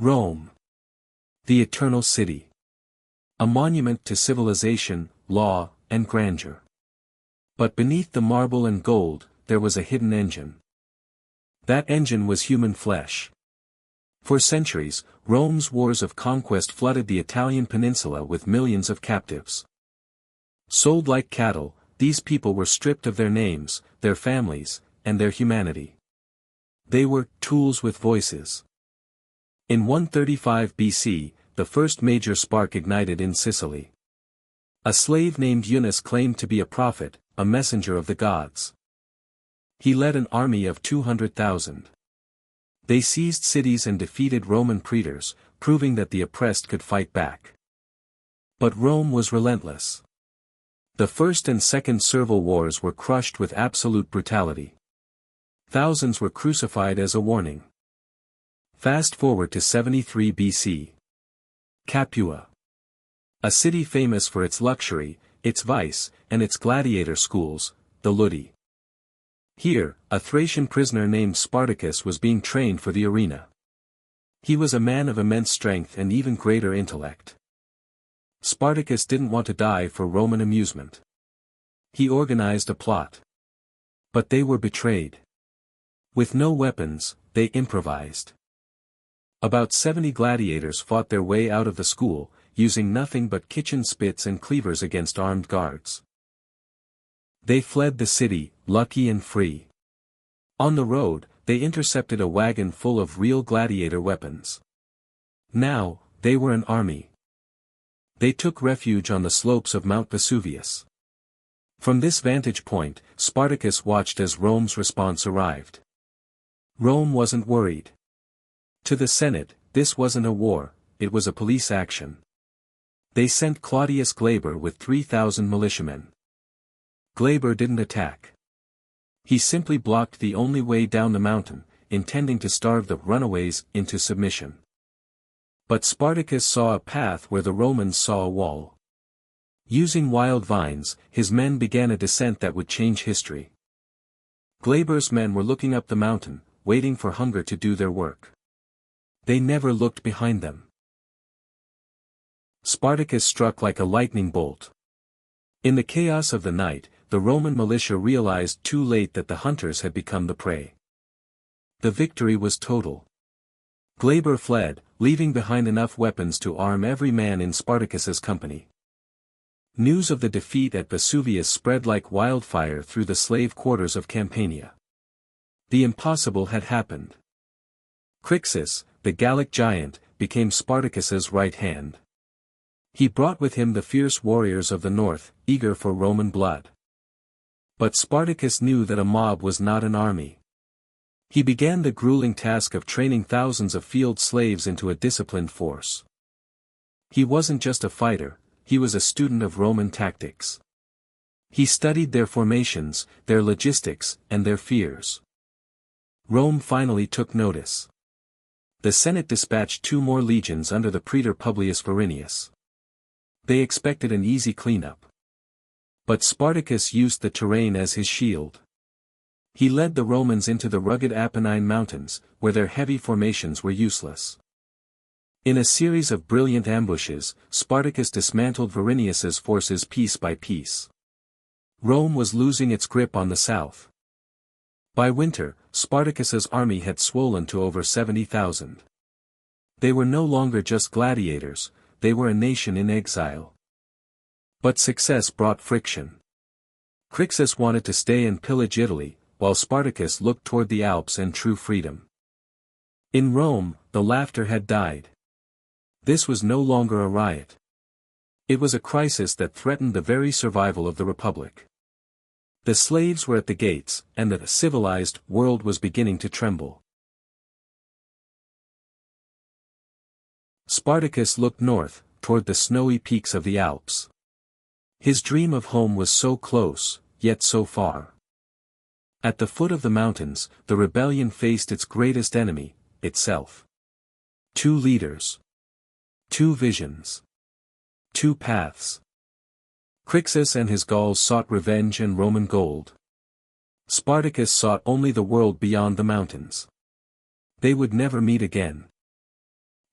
Rome. The Eternal City. A monument to civilization, law, and grandeur. But beneath the marble and gold, there was a hidden engine. That engine was human flesh. For centuries, Rome's wars of conquest flooded the Italian peninsula with millions of captives. Sold like cattle, these people were stripped of their names, their families, and their humanity. They were tools with voices. In 135 BC, the first major spark ignited in Sicily. A slave named Eunice claimed to be a prophet, a messenger of the gods. He led an army of 200,000. They seized cities and defeated Roman praetors, proving that the oppressed could fight back. But Rome was relentless. The First and Second Servile Wars were crushed with absolute brutality. Thousands were crucified as a warning. Fast forward to 73 BC. Capua. A city famous for its luxury, its vice, and its gladiator schools, the Ludi. Here, a Thracian prisoner named Spartacus was being trained for the arena. He was a man of immense strength and even greater intellect. Spartacus didn't want to die for Roman amusement. He organized a plot. But they were betrayed. With no weapons, they improvised. About 70 gladiators fought their way out of the school, using nothing but kitchen spits and cleavers against armed guards. They fled the city, lucky and free. On the road, they intercepted a wagon full of real gladiator weapons. Now, they were an army. They took refuge on the slopes of Mount Vesuvius. From this vantage point, Spartacus watched as Rome's response arrived. Rome wasn't worried. To the Senate, this wasn't a war, it was a police action. They sent Claudius Glaber with 3,000 militiamen. Glaber didn't attack. He simply blocked the only way down the mountain, intending to starve the runaways into submission. But Spartacus saw a path where the Romans saw a wall. Using wild vines, his men began a descent that would change history. Glaber's men were looking up the mountain, waiting for hunger to do their work. They never looked behind them. Spartacus struck like a lightning bolt. In the chaos of the night, the Roman militia realized too late that the hunters had become the prey. The victory was total. Glaber fled, leaving behind enough weapons to arm every man in Spartacus's company. News of the defeat at Vesuvius spread like wildfire through the slave quarters of Campania. The impossible had happened. Crixus, the Gallic giant, became Spartacus's right hand. He brought with him the fierce warriors of the north, eager for Roman blood. But Spartacus knew that a mob was not an army. He began the grueling task of training thousands of field slaves into a disciplined force. He wasn't just a fighter, he was a student of Roman tactics. He studied their formations, their logistics, and their fears. Rome finally took notice. The Senate dispatched 2 more legions under the praetor Publius Varinius. They expected an easy cleanup. But Spartacus used the terrain as his shield. He led the Romans into the rugged Apennine Mountains, where their heavy formations were useless. In a series of brilliant ambushes, Spartacus dismantled Varinius's forces piece by piece. Rome was losing its grip on the south. By winter, Spartacus's army had swollen to over 70,000. They were no longer just gladiators, they were a nation in exile. But success brought friction. Crixus wanted to stay and pillage Italy, while Spartacus looked toward the Alps and true freedom. In Rome, the laughter had died. This was no longer a riot. It was a crisis that threatened the very survival of the Republic. The slaves were at the gates, and the civilized world was beginning to tremble. Spartacus looked north, toward the snowy peaks of the Alps. His dream of home was so close, yet so far. At the foot of the mountains, the rebellion faced its greatest enemy, itself. 2 leaders. 2 visions. 2 paths. Crixus and his Gauls sought revenge and Roman gold. Spartacus sought only the world beyond the mountains. They would never meet again.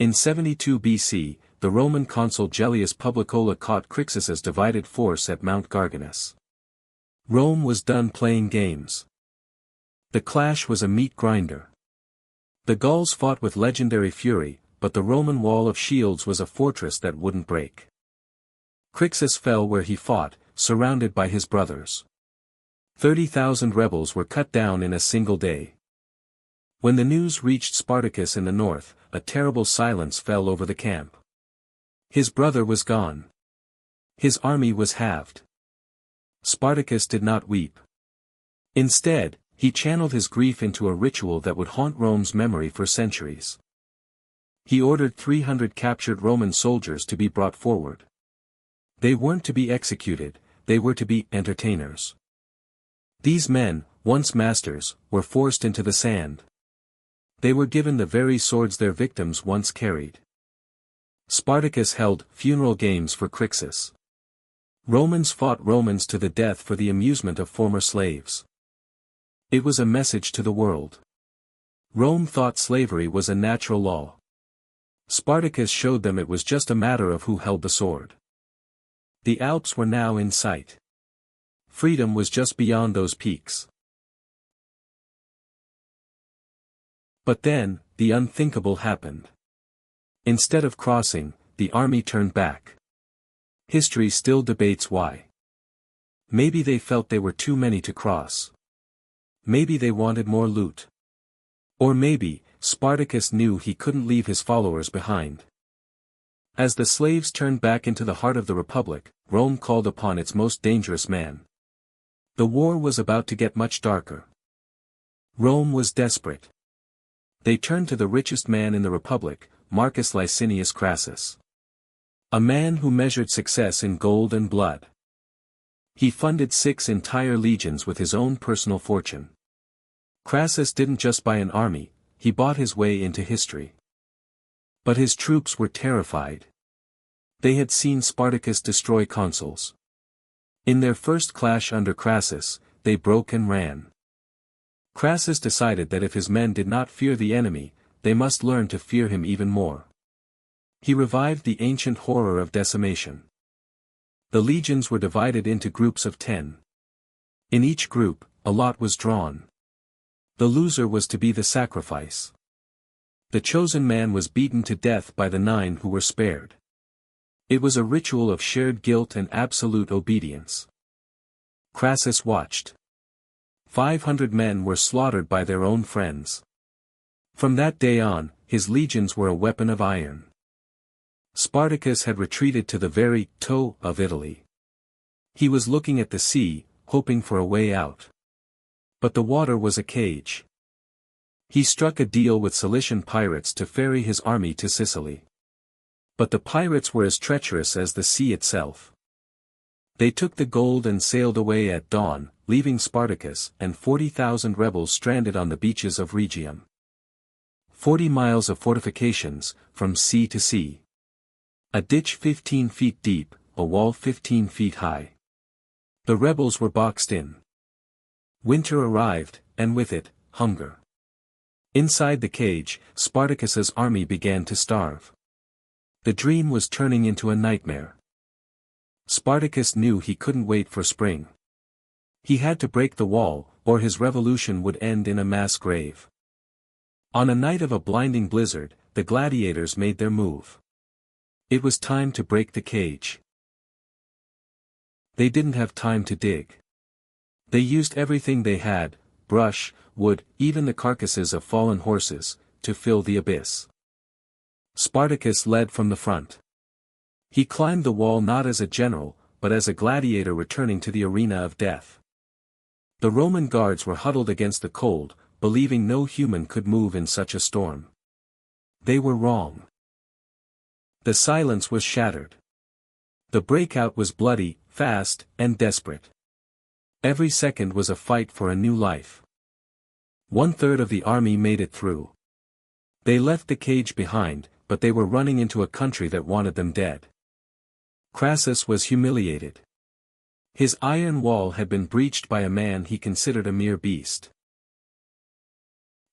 In 72 BC, the Roman consul Gellius Publicola caught Crixus's divided force at Mount Garganus. Rome was done playing games. The clash was a meat grinder. The Gauls fought with legendary fury, but the Roman wall of shields was a fortress that wouldn't break. Crixus fell where he fought, surrounded by his brothers. 30,000 rebels were cut down in a single day. When the news reached Spartacus in the north, a terrible silence fell over the camp. His brother was gone. His army was halved. Spartacus did not weep. Instead, he channeled his grief into a ritual that would haunt Rome's memory for centuries. He ordered 300 captured Roman soldiers to be brought forward. They weren't to be executed, they were to be entertainers. These men, once masters, were forced into the sand. They were given the very swords their victims once carried. Spartacus held funeral games for Crixus. Romans fought Romans to the death for the amusement of former slaves. It was a message to the world. Rome thought slavery was a natural law. Spartacus showed them it was just a matter of who held the sword. The Alps were now in sight. Freedom was just beyond those peaks. But then, the unthinkable happened. Instead of crossing, the army turned back. History still debates why. Maybe they felt they were too many to cross. Maybe they wanted more loot. Or maybe, Spartacus knew he couldn't leave his followers behind. As the slaves turned back into the heart of the Republic, Rome called upon its most dangerous man. The war was about to get much darker. Rome was desperate. They turned to the richest man in the Republic, Marcus Licinius Crassus. A man who measured success in gold and blood. He funded 6 entire legions with his own personal fortune. Crassus didn't just buy an army, he bought his way into history. But his troops were terrified. They had seen Spartacus destroy consuls. In their first clash under Crassus, they broke and ran. Crassus decided that if his men did not fear the enemy, they must learn to fear him even more. He revived the ancient horror of decimation. The legions were divided into groups of 10. In each group, a lot was drawn. The loser was to be the sacrifice. The chosen man was beaten to death by the 9 who were spared. It was a ritual of shared guilt and absolute obedience. Crassus watched. 500 men were slaughtered by their own friends. From that day on, his legions were a weapon of iron. Spartacus had retreated to the very toe of Italy. He was looking at the sea, hoping for a way out. But the water was a cage. He struck a deal with Cilician pirates to ferry his army to Sicily. But the pirates were as treacherous as the sea itself. They took the gold and sailed away at dawn, leaving Spartacus and 40,000 rebels stranded on the beaches of Rhegium. 40 miles of fortifications, from sea to sea. A ditch 15 feet deep, a wall 15 feet high. The rebels were boxed in. Winter arrived, and with it, hunger. Inside the cage, Spartacus's army began to starve. The dream was turning into a nightmare. Spartacus knew he couldn't wait for spring. He had to break the wall, or his revolution would end in a mass grave. On a night of a blinding blizzard, the gladiators made their move. It was time to break the cage. They didn't have time to dig. They used everything they had, brush, wood, even the carcasses of fallen horses, to fill the abyss. Spartacus led from the front. He climbed the wall not as a general, but as a gladiator returning to the arena of death. The Roman guards were huddled against the cold, believing no human could move in such a storm. They were wrong. The silence was shattered. The breakout was bloody, fast, and desperate. Every second was a fight for a new life. 1/3 of the army made it through. They left the cage behind, but they were running into a country that wanted them dead. Crassus was humiliated. His iron wall had been breached by a man he considered a mere beast.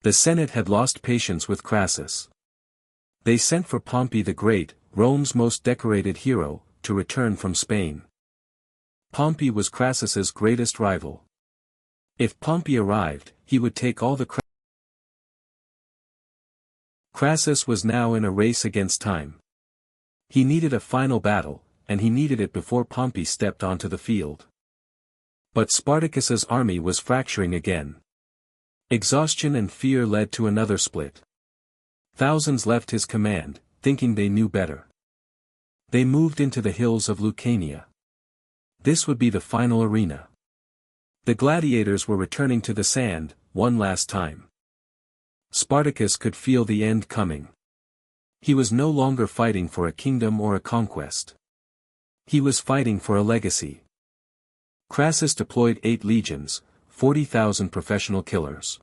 The Senate had lost patience with Crassus. They sent for Pompey the Great, Rome's most decorated hero, to return from Spain. Pompey was Crassus's greatest rival. If Pompey arrived, he would take all the credit. Crassus was now in a race against time. He needed a final battle, and he needed it before Pompey stepped onto the field. But Spartacus's army was fracturing again. Exhaustion and fear led to another split. Thousands left his command, thinking they knew better. They moved into the hills of Lucania. This would be the final arena. The gladiators were returning to the sand, one last time. Spartacus could feel the end coming. He was no longer fighting for a kingdom or a conquest. He was fighting for a legacy. Crassus deployed 8 legions, 40,000 professional killers.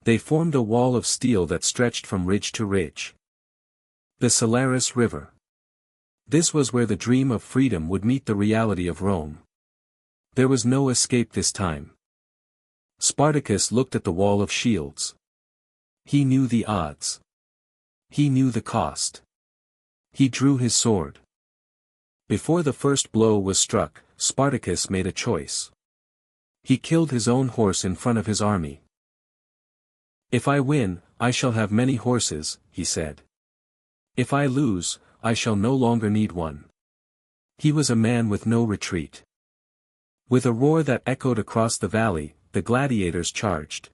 They formed a wall of steel that stretched from ridge to ridge. The Silarus River. This was where the dream of freedom would meet the reality of Rome. There was no escape this time. Spartacus looked at the wall of shields. He knew the odds. He knew the cost. He drew his sword. Before the first blow was struck, Spartacus made a choice. He killed his own horse in front of his army. "If I win, I shall have many horses," he said. "If I lose, I shall no longer need one." He was a man with no retreat. With a roar that echoed across the valley, the gladiators charged.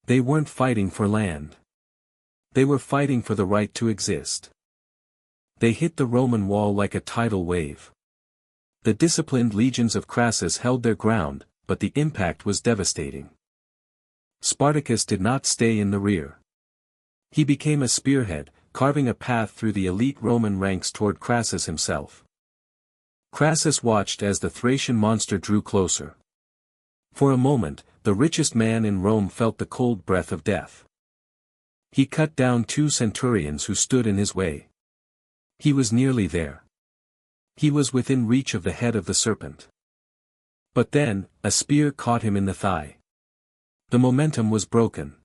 They weren't fighting for land. They were fighting for the right to exist. They hit the Roman wall like a tidal wave. The disciplined legions of Crassus held their ground, but the impact was devastating. Spartacus did not stay in the rear. He became a spearhead, carving a path through the elite Roman ranks toward Crassus himself. Crassus watched as the Thracian monster drew closer. For a moment, the richest man in Rome felt the cold breath of death. He cut down 2 centurions who stood in his way. He was nearly there. He was within reach of the head of the serpent. But then, a spear caught him in the thigh. The momentum was broken.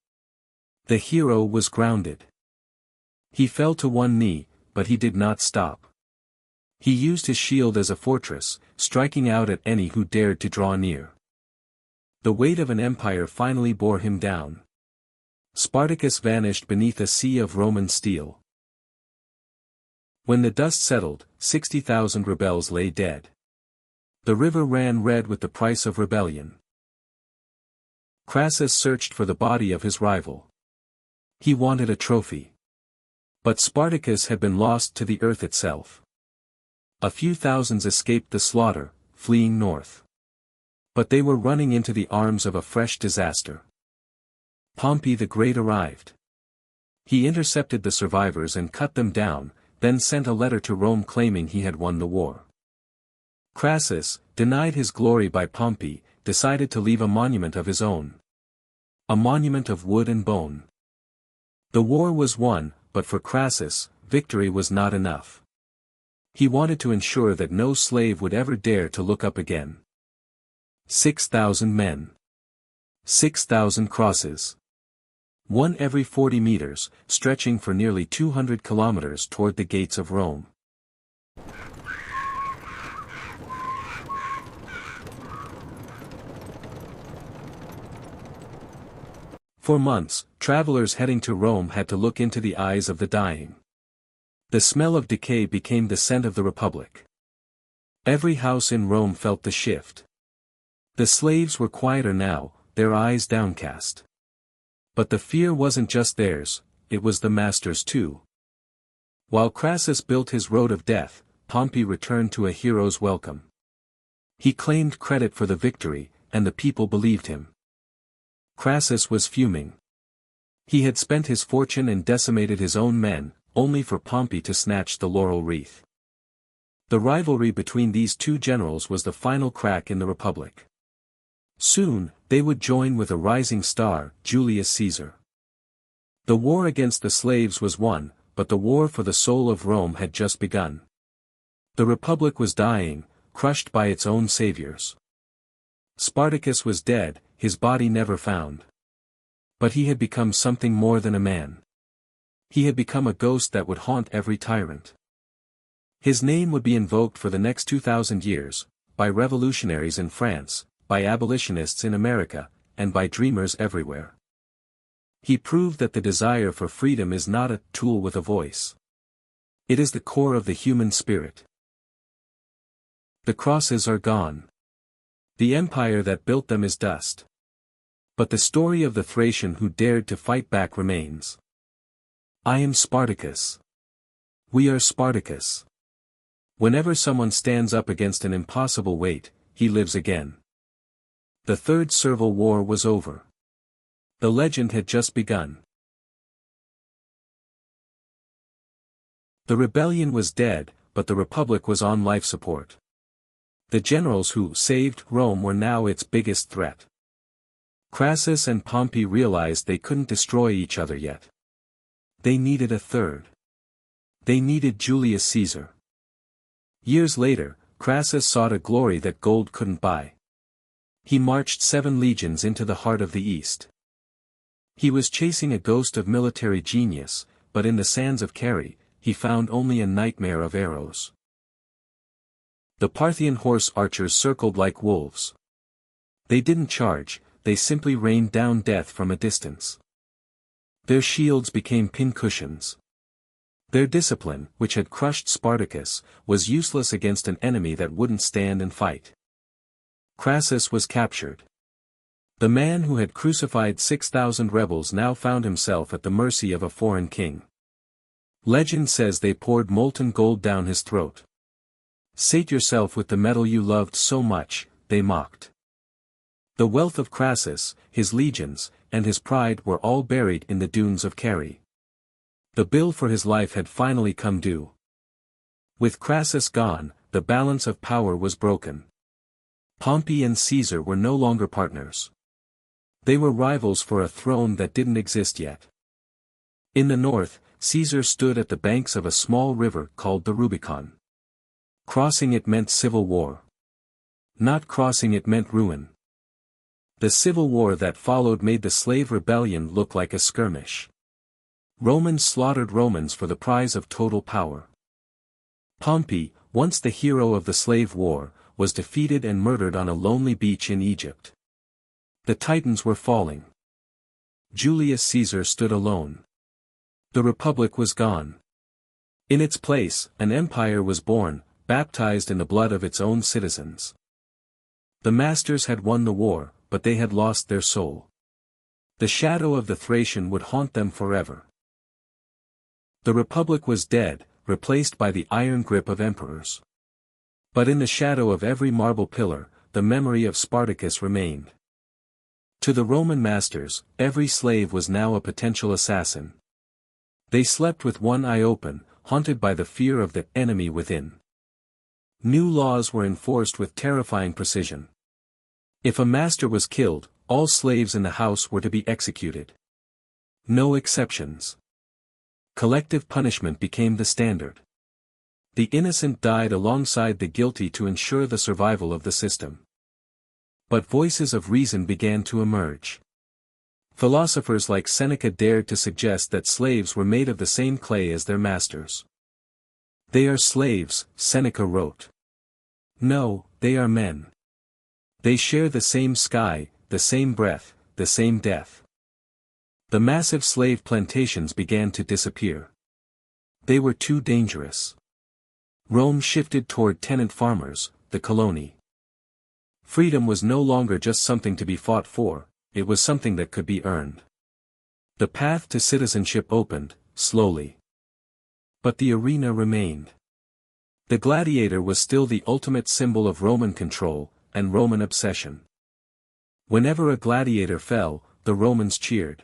The hero was grounded. He fell to one knee, but he did not stop. He used his shield as a fortress, striking out at any who dared to draw near. The weight of an empire finally bore him down. Spartacus vanished beneath a sea of Roman steel. When the dust settled, 60,000 rebels lay dead. The river ran red with the price of rebellion. Crassus searched for the body of his rival. He wanted a trophy. But Spartacus had been lost to the earth itself. A few thousands escaped the slaughter, fleeing north. But they were running into the arms of a fresh disaster. Pompey the Great arrived. He intercepted the survivors and cut them down, then sent a letter to Rome claiming he had won the war. Crassus, denied his glory by Pompey, decided to leave a monument of his own. A monument of wood and bone. The war was won, but for Crassus, victory was not enough. He wanted to ensure that no slave would ever dare to look up again. 6,000 men. 6,000 crosses. One every 40 meters, stretching for nearly 200 kilometers toward the gates of Rome. For months, travelers heading to Rome had to look into the eyes of the dying. The smell of decay became the scent of the Republic. Every house in Rome felt the shift. The slaves were quieter now, their eyes downcast. But the fear wasn't just theirs, it was the master's too. While Crassus built his road of death, Pompey returned to a hero's welcome. He claimed credit for the victory, and the people believed him. Crassus was fuming. He had spent his fortune and decimated his own men, only for Pompey to snatch the laurel wreath. The rivalry between these two generals was the final crack in the Republic. Soon, they would join with a rising star, Julius Caesar. The war against the slaves was won, but the war for the soul of Rome had just begun. The Republic was dying, crushed by its own saviors. Spartacus was dead, his body never found. But he had become something more than a man. He had become a ghost that would haunt every tyrant. His name would be invoked for the next 2,000 years, by revolutionaries in France, by abolitionists in America, and by dreamers everywhere. He proved that the desire for freedom is not a tool with a voice. It is the core of the human spirit. The crosses are gone. The empire that built them is dust. But the story of the Thracian who dared to fight back remains. I am Spartacus. We are Spartacus. Whenever someone stands up against an impossible weight, he lives again. The Third Servile War was over. The legend had just begun. The rebellion was dead, but the Republic was on life support. The generals who saved Rome were now its biggest threat. Crassus and Pompey realized they couldn't destroy each other yet. They needed a third. They needed Julius Caesar. Years later, Crassus sought a glory that gold couldn't buy. He marched 7 legions into the heart of the East. He was chasing a ghost of military genius, but in the sands of Carrhae, he found only a nightmare of arrows. The Parthian horse archers circled like wolves. They didn't charge, they simply rained down death from a distance. Their shields became pincushions. Their discipline, which had crushed Spartacus, was useless against an enemy that wouldn't stand and fight. Crassus was captured. The man who had crucified 6,000 rebels now found himself at the mercy of a foreign king. Legend says they poured molten gold down his throat. Sate yourself with the metal you loved so much, they mocked. The wealth of Crassus, his legions, and his pride were all buried in the dunes of Carrhae. The bill for his life had finally come due. With Crassus gone, the balance of power was broken. Pompey and Caesar were no longer partners. They were rivals for a throne that didn't exist yet. In the north, Caesar stood at the banks of a small river called the Rubicon. Crossing it meant civil war. Not crossing it meant ruin. The civil war that followed made the slave rebellion look like a skirmish. Romans slaughtered Romans for the prize of total power. Pompey, once the hero of the slave war, was defeated and murdered on a lonely beach in Egypt. The Titans were falling. Julius Caesar stood alone. The Republic was gone. In its place, an empire was born, baptized in the blood of its own citizens. The masters had won the war, but they had lost their soul. The shadow of the Thracian would haunt them forever. The Republic was dead, replaced by the iron grip of emperors. But in the shadow of every marble pillar, the memory of Spartacus remained. To the Roman masters, every slave was now a potential assassin. They slept with one eye open, haunted by the fear of the enemy within. New laws were enforced with terrifying precision. If a master was killed, all slaves in the house were to be executed. No exceptions. Collective punishment became the standard. The innocent died alongside the guilty to ensure the survival of the system. But voices of reason began to emerge. Philosophers like Seneca dared to suggest that slaves were made of the same clay as their masters. They are slaves, Seneca wrote. No, they are men. They share the same sky, the same breath, the same death. The massive slave plantations began to disappear. They were too dangerous. Rome shifted toward tenant farmers, the coloni. Freedom was no longer just something to be fought for, it was something that could be earned. The path to citizenship opened, slowly. But the arena remained. The gladiator was still the ultimate symbol of Roman control, and Roman obsession. Whenever a gladiator fell, the Romans cheered.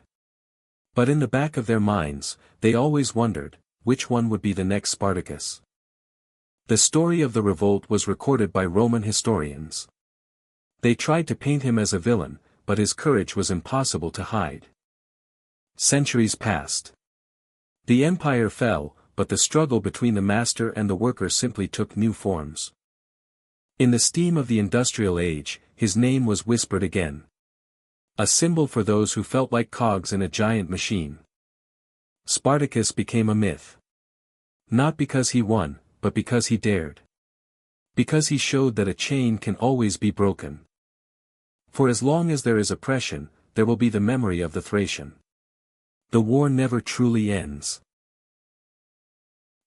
But in the back of their minds, they always wondered, which one would be the next Spartacus? The story of the revolt was recorded by Roman historians. They tried to paint him as a villain, but his courage was impossible to hide. Centuries passed. The empire fell, but the struggle between the master and the worker simply took new forms. In the steam of the industrial age, his name was whispered again. A symbol for those who felt like cogs in a giant machine. Spartacus became a myth. Not because he won, but because he dared. Because he showed that a chain can always be broken. For as long as there is oppression, there will be the memory of the Thracian. The war never truly ends.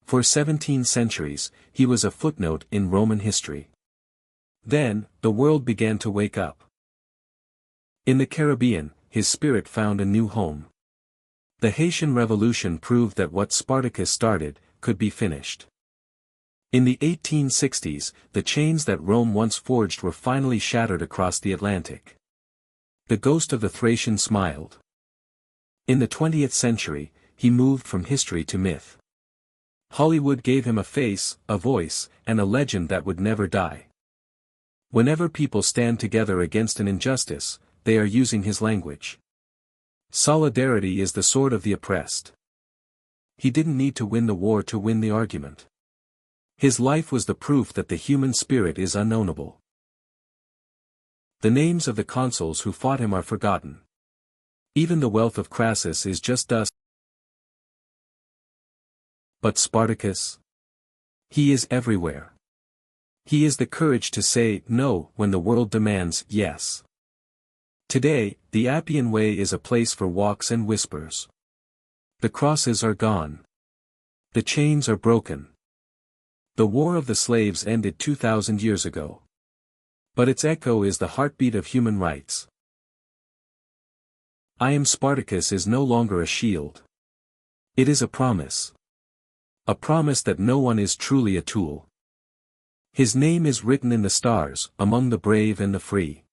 For 17 centuries, he was a footnote in Roman history. Then, the world began to wake up. In the Caribbean, his spirit found a new home. The Haitian Revolution proved that what Spartacus started, could be finished. In the 1860s, the chains that Rome once forged were finally shattered across the Atlantic. The ghost of the Thracian smiled. In the 20th century, he moved from history to myth. Hollywood gave him a face, a voice, and a legend that would never die. Whenever people stand together against an injustice, they are using his language. Solidarity is the sword of the oppressed. He didn't need to win the war to win the argument. His life was the proof that the human spirit is unknowable. The names of the consuls who fought him are forgotten. Even the wealth of Crassus is just dust. But Spartacus? He is everywhere. He is the courage to say no when the world demands yes. Today, the Appian Way is a place for walks and whispers. The crosses are gone. The chains are broken. The war of the slaves ended 2,000 years ago. But its echo is the heartbeat of human rights. I am Spartacus is no longer a shield. It is a promise. A promise that no one is truly a tool. His name is written in the stars, among the brave and the free.